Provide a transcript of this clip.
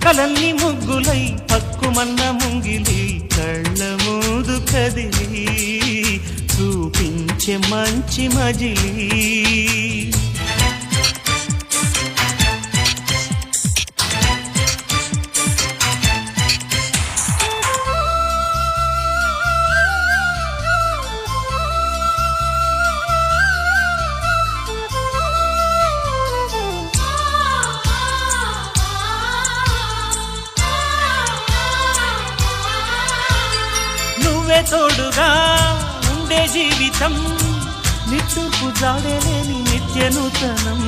కలల్ని ముగ్గులై పక్కుమన్న ముంగిలి కళ్ళ మూదు కదిలి చూపించే మంచి మజిలీ తోడుగా ఉండే జీవితం నిట్టూర్పు జాడలేని నిత్య నూతనం.